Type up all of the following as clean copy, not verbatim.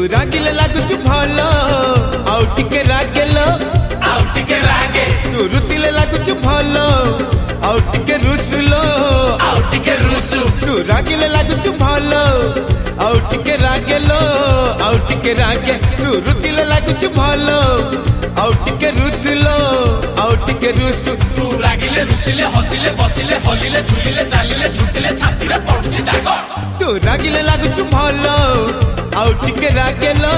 रागिले लागुचु भल आउ टिके रागेलो आउ टिके रागे तू रुसिले लागुचु भल आउ टिके रुसुलो आउ टिके रुसु तू रागिले लागुचु भल आउ टिके रागेलो आउ टिके रागे तू रुसिले लागुचु भल आउ टिके रुसुलो आउ टिके रुसु तू रागिले रुसिले हसिले बसिले हलिले झुलिले चालिले झुटिले छातीरे पडुची दाग तू रागिले लागुचु भल आउ टिके रागेलो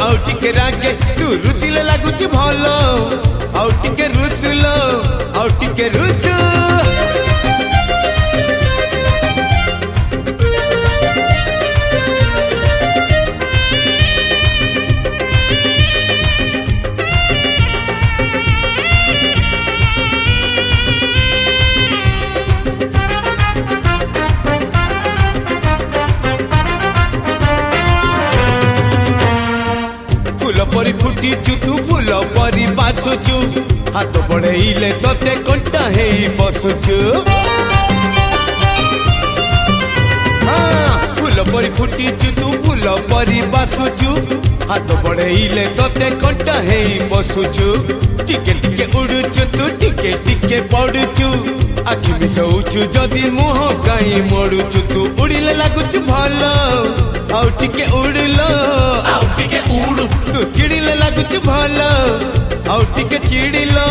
आउ टिके रागे तू रुसिले लागुचु भल आउ टिके रुसुलो आउ टिके रुसु फूल परी फुटीचु तू फूल परी बासुचु हाथ बढ़ेले तोते कंटा हेई बसुचु फूल परी फुटीचु तू फूल परी बासुचु हाथ बढ़ेले तोते कंटा हेई बसुचु टिके टिके उड़ुचु तू टिके टिके पड़ुचु आखि मिसौचु जदि मुह काई मोड़ुचु तू उड़िले लागुचु भल आउ टिके उड़लो आउ टिके उडु तू चिड़िले लागुचु भल आउ टिके चिड़िलो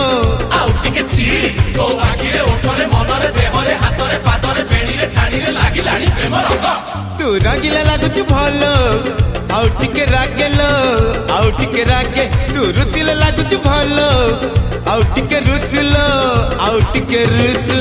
आउ टिके चिड़ी तो आखिरे ओठरे मनरे देहरे हातरे पादरे बेणीरे ठाणीरे लागिलाणी प्रेम रंग तू रागिले लागुचु भल आउ टिके रागेलो आउ टिके रागे तू रुसिले लागुचु भल आउ टिके रुसलो आउ टिके रुसु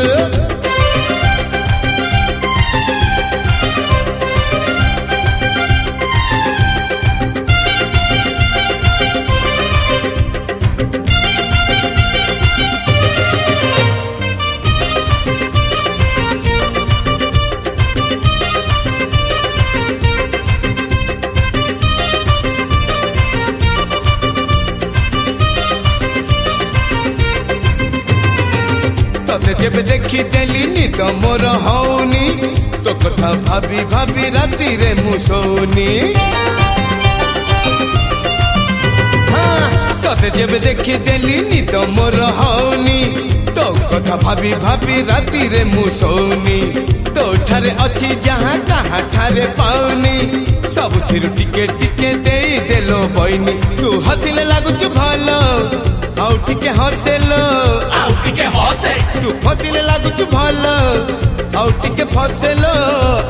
तते जेबे देखी देली निद मोर हौनी तो कथा भाभी भाभी राती रे मुसोनी तते जेबे देखी देली निद मोर हौनी तो कथा भाभी भाभी राती रे मुसोनी तो ठारे अच्छी जहाँ कहाँ ठारे पाउनी सब थिरु टिके टिके दे देलो बइनी तू हसिले लागुचु भल आउ टिके हसेलो आउ टिके हसे तू फसिले लागुचु भल आउ टिके फसेलो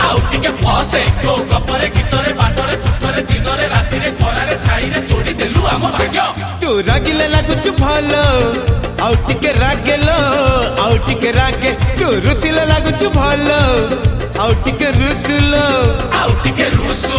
आउ टिके फसे तो गपरे गीतरे बाटरे तुतरे दिनरे रातिरे खरारे छाईरे जोड़ी देलु आम भाग्य तू रागिले लागुचु भल आउ टिके रागेलो आउ टिके रागे तू रुसिले लागुचु भल आउ टिके रुसुलो आउ टिके रुसु